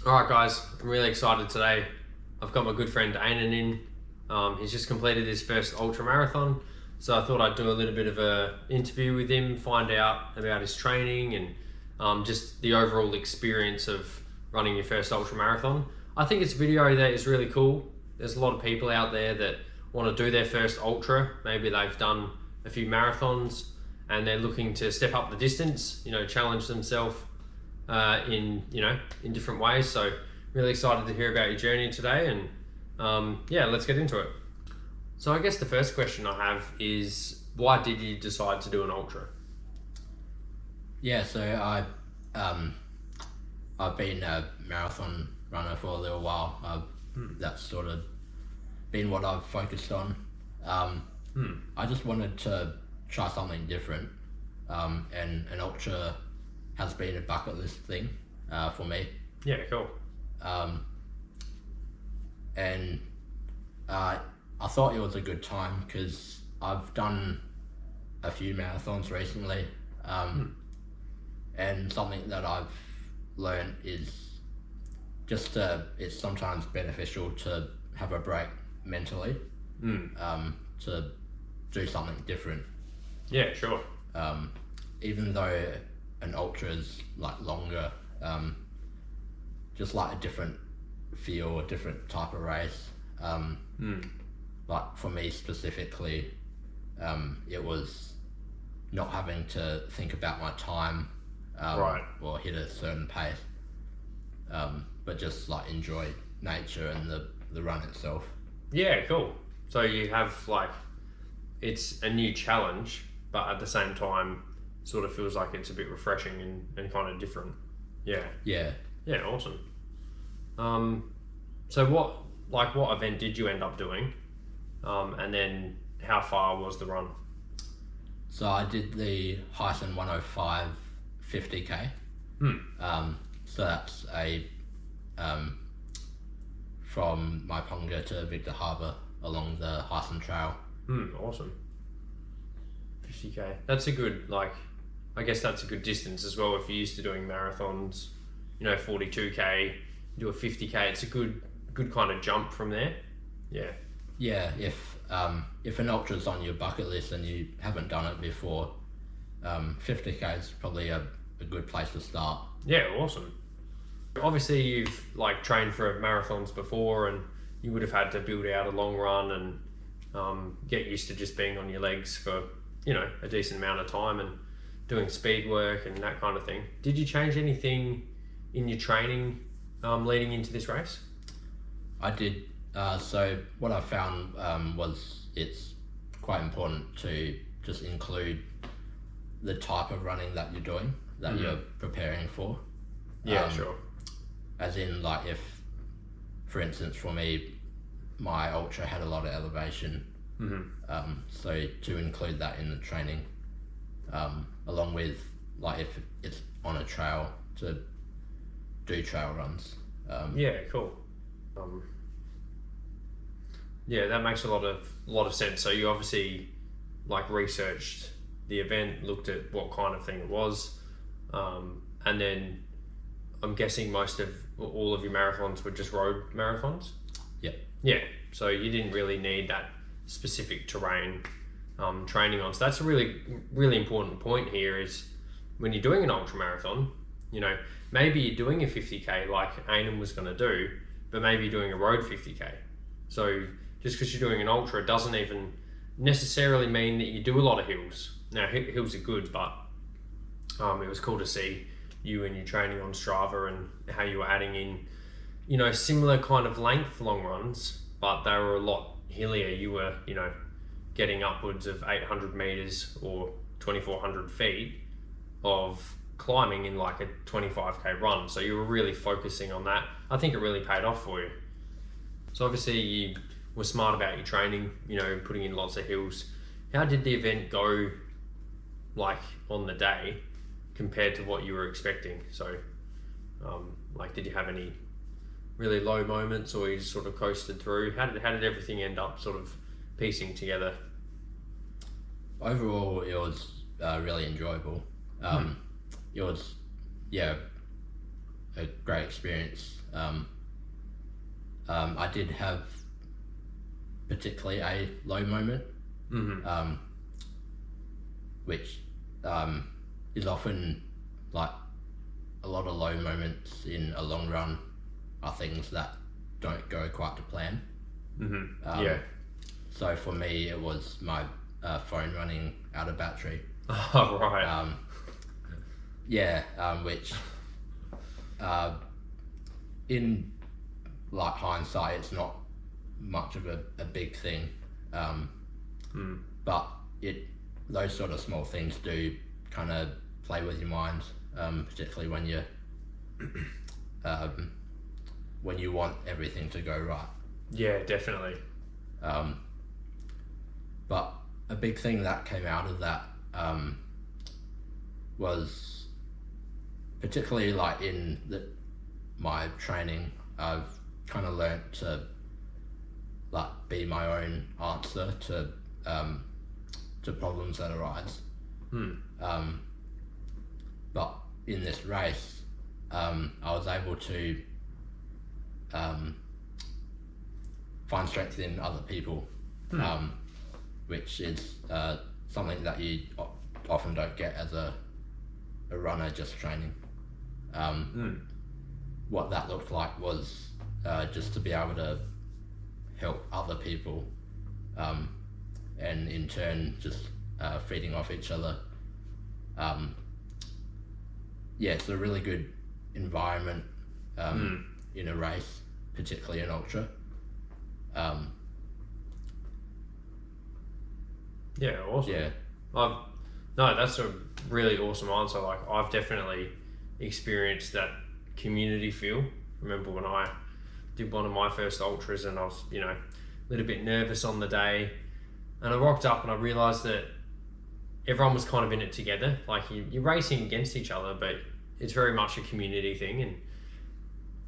Alright guys, I'm really excited today. I've got my good friend Ainan in. He's just completed his first ultra marathon, so I thought I'd do a little bit of an interview with him, find out about his training and just the overall experience of running your first ultra marathon. I think it's a video that is really cool. There's a lot of people out there that want to do their first ultra. Maybe they've done a few marathons and they're looking to step up the distance, challenge themselves in different ways. So really excited to hear about your journey today, and yeah, let's get into it. So I guess the first question I have is, why did you decide to do an ultra? Yeah, so I've been a marathon runner for a little while. That's sort of been what I've focused on. I just wanted to try something different, and an ultra has been a bucket list thing for me. Yeah, cool. And I thought it was a good time because I've done a few marathons recently, and something that I've learned is it's sometimes beneficial to have a break mentally, to do something different. Yeah, sure. Even though an ultra is like longer, just like a different feel, a different type of race. Like for me specifically, it was not having to think about my time, Right. or hit a certain pace, but just like enjoy nature and the run itself. Yeah, cool. So you have it's a new challenge, but at the same time sort of feels like it's a bit refreshing and kind of different. Yeah. Yeah. Yeah, awesome. So what event did you end up doing? And then how far was the run? So I did the Hyson 105 50k. So that's from Maiponga to Victor Harbour along the Hyson Trail. Awesome. 50k. That's a good, I guess that's a good distance as well if you're used to doing marathons, 42k, do a 50k, it's a good kind of jump from there. Yeah. Yeah, if an ultra's on your bucket list and you haven't done it before, 50k is probably a good place to start. Yeah, awesome. Obviously you've trained for marathons before, and you would have had to build out a long run and get used to just being on your legs for a decent amount of time and doing speed work and that kind of thing. Did you change anything in your training leading into this race? I did. So what I found was it's quite important to just include the type of running that you're doing, that you're preparing for. Yeah, sure. As in, if, for instance, for me, my ultra had a lot of elevation. So to include that in the training, along with if it's on a trail, to do trail runs. Yeah, cool. Yeah, that makes a lot of sense. So you obviously researched the event, looked at what kind of thing it was, and then I'm guessing all of your marathons were just road marathons. Yep. Yeah, so you didn't really need that specific terrain training on. So that's a really, really important point here, is when you're doing an ultra marathon, maybe you're doing a 50k like Ainan was going to do, but maybe you're doing a road 50k. So just because you're doing an ultra doesn't even necessarily mean that you do a lot of hills. Now hills are good, but it was cool to see you and your training on Strava and how you were adding in similar kind of length long runs, but they were a lot hillier. You were getting upwards of 800 meters or 2,400 feet of climbing in a 25k run. So you were really focusing on that. I think it really paid off for you. So obviously you were smart about your training, putting in lots of hills. How did the event go on the day compared to what you were expecting? So did you have any really low moments, or you just sort of coasted through? How did everything end up sort of piecing together? Overall, it was really enjoyable. It was, a great experience. I did have particularly a low moment, which is often like a lot of low moments in a long run are things that don't go quite to plan. So for me, it was my phone running out of battery. Oh, right. Which in like hindsight, it's not much of a big thing, but those sort of small things do kind of play with your mind, particularly when you want everything to go right. Yeah, definitely. But a big thing that came out of that was particularly like in my training, I've kind of learnt to like be my own answer to problems that arise. But in this race, I was able to find strength in other people, which is something that you often don't get as a runner just training. What that looked like was just to be able to help other people, and in turn just feeding off each other. It's a really good environment in a race, particularly an ultra. Yeah, awesome. Yeah. No, that's a really awesome answer. Like, I've definitely experienced that community feel. Remember when I did one of my first ultras and I was, a little bit nervous on the day, and I rocked up and I realised that everyone was kind of in it together. Like, you're racing against each other, but it's very much a community thing. And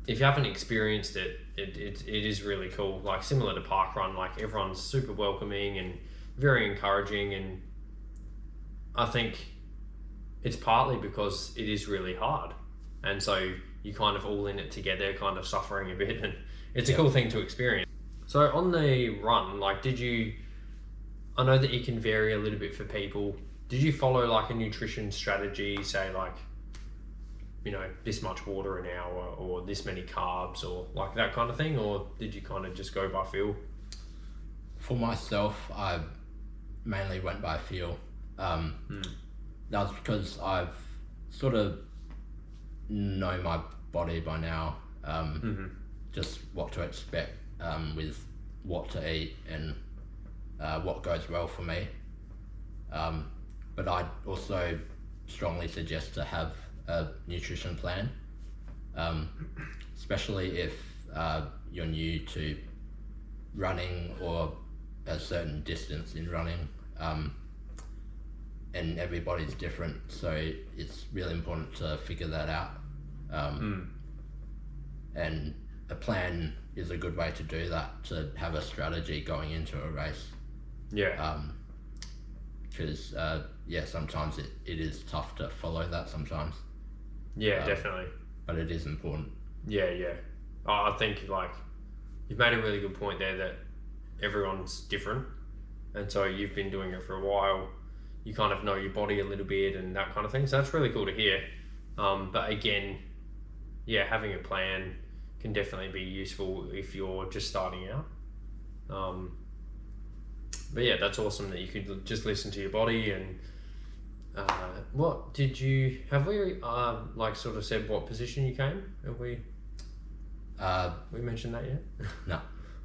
if you haven't experienced it, it is really cool. Like, similar to parkrun, like, everyone's super welcoming and very encouraging, and I think it's partly because it is really hard, and so you kind of all in it together, kind of suffering a bit, and it's a cool thing to experience. So on the run, like, I know that it can vary a little bit for people. Did you follow like a nutrition strategy, say like, this much water an hour or this many carbs or like that kind of thing, or did you kind of just go by feel? For myself, I mainly went by feel. That was because I've sort of know my body by now, just what to expect with what to eat and what goes well for me. But I'd also strongly suggest to have a nutrition plan, especially if you're new to running or a certain distance in running, and everybody's different, so it's really important to figure that out. And a plan is a good way to do that, to have a strategy going into a race. Because sometimes it is tough to follow that sometimes. Definitely. But it is important. I think like you've made a really good point there that everyone's different, and so you've been doing it for a while, you kind of know your body a little bit and that kind of thing, so that's really cool to hear. But again, having a plan can definitely be useful if you're just starting out. But that's awesome that you could just listen to your body. And what did you have we like sort of said what position you came? Have we mentioned that yet? No.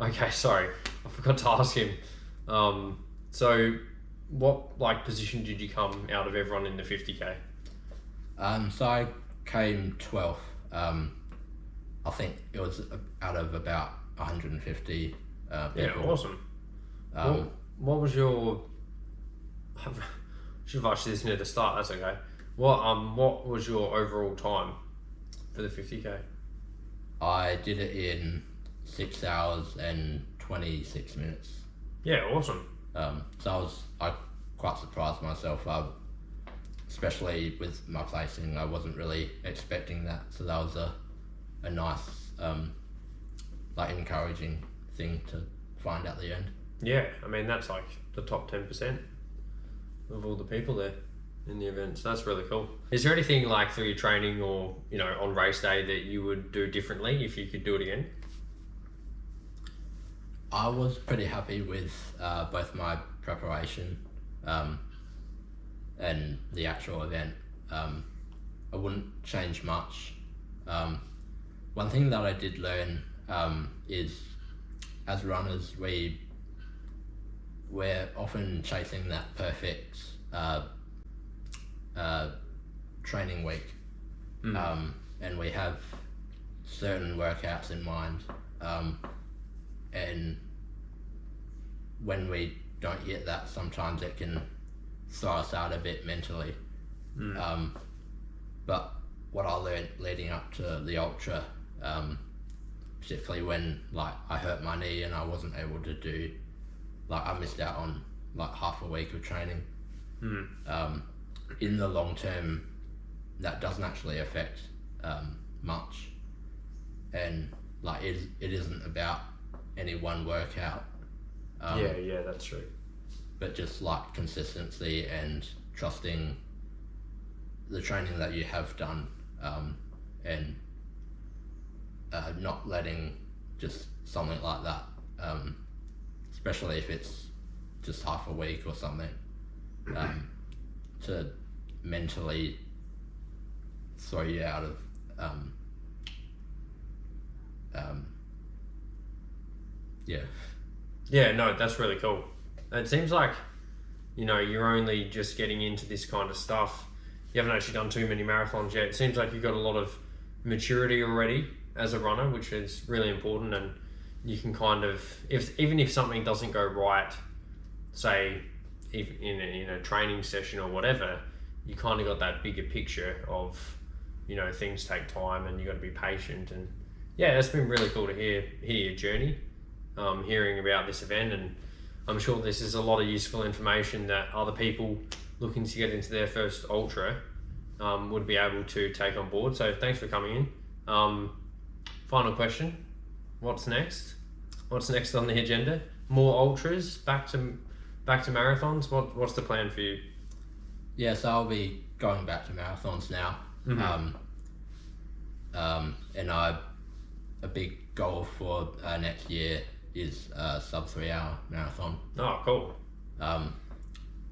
Okay, sorry, I forgot to ask him. So what like position did you come out of everyone in the 50k? So I came 12th. I think it was out of about 150 people. Awesome. What was your... should have asked you this near the start, that's okay. What was your overall time for the 50k? I did it in 6 hours and 26 minutes. Yeah, awesome. So I quite surprised myself, especially with my placing. I wasn't really expecting that, so that was a a nice like encouraging thing to find at the end. Yeah, I mean that's like the top 10% of all the people there in the event, so that's really cool. Is there anything like through your training or on race day that you would do differently if you could do it again? I was pretty happy with both my preparation and the actual event. I wouldn't change much. One thing that I did learn is, as runners, we're often chasing that perfect training week, and we have certain workouts in mind, and when we don't hit that, sometimes it can throw us out a bit mentally. But what I learned leading up to the ultra, particularly when like I hurt my knee and I wasn't able to do, like I missed out on like half a week of training. In the long term, that doesn't actually affect much, and like it isn't about any one workout. Yeah, that's true. But just like consistency and trusting the training that you have done, and not letting just something like that, especially if it's just half a week or something, to mentally throw you out of Yeah, no, that's really cool. It seems like you're only just getting into this kind of stuff. You haven't actually done too many marathons yet. It seems like you've got a lot of maturity already as a runner, which is really important, and you can kind of, even if something doesn't go right, say in a training session or whatever, you kind of got that bigger picture of things take time and you got to be patient. And yeah, it's been really cool to hear your journey, hearing about this event, and I'm sure this is a lot of useful information that other people looking to get into their first ultra would be able to take on board. So thanks for coming in. Final question: what's next? What's next on the agenda? More ultras? Back to marathons? What's the plan for you? Yeah, so I'll be going back to marathons now. And a big goal for next year is a sub 3 hour marathon. Oh, cool.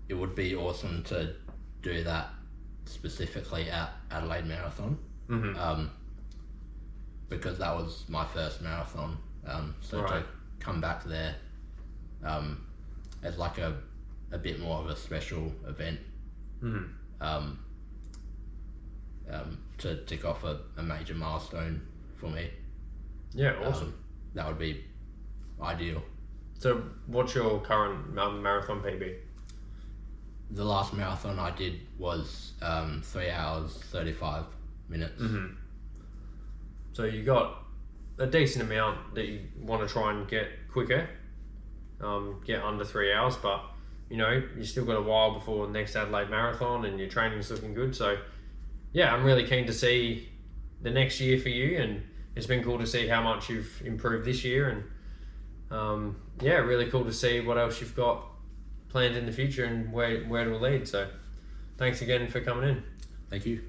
It would be awesome to do that specifically at Adelaide Marathon, because that was my first marathon. So right. To come back there as like a bit more of a special event, to tick off a major milestone for me. Yeah, awesome. That would be ideal. So what's your current marathon PB? The last marathon I did was 3 hours 35 minutes. So you got a decent amount that you want to try and get quicker, get under 3 hours, but you still got a while before the next Adelaide Marathon and your training's looking good. So yeah, I'm really keen to see the next year for you, and it's been cool to see how much you've improved this year, and yeah, really cool to see what else you've got planned in the future and where it will lead. So thanks again for coming in. Thank you.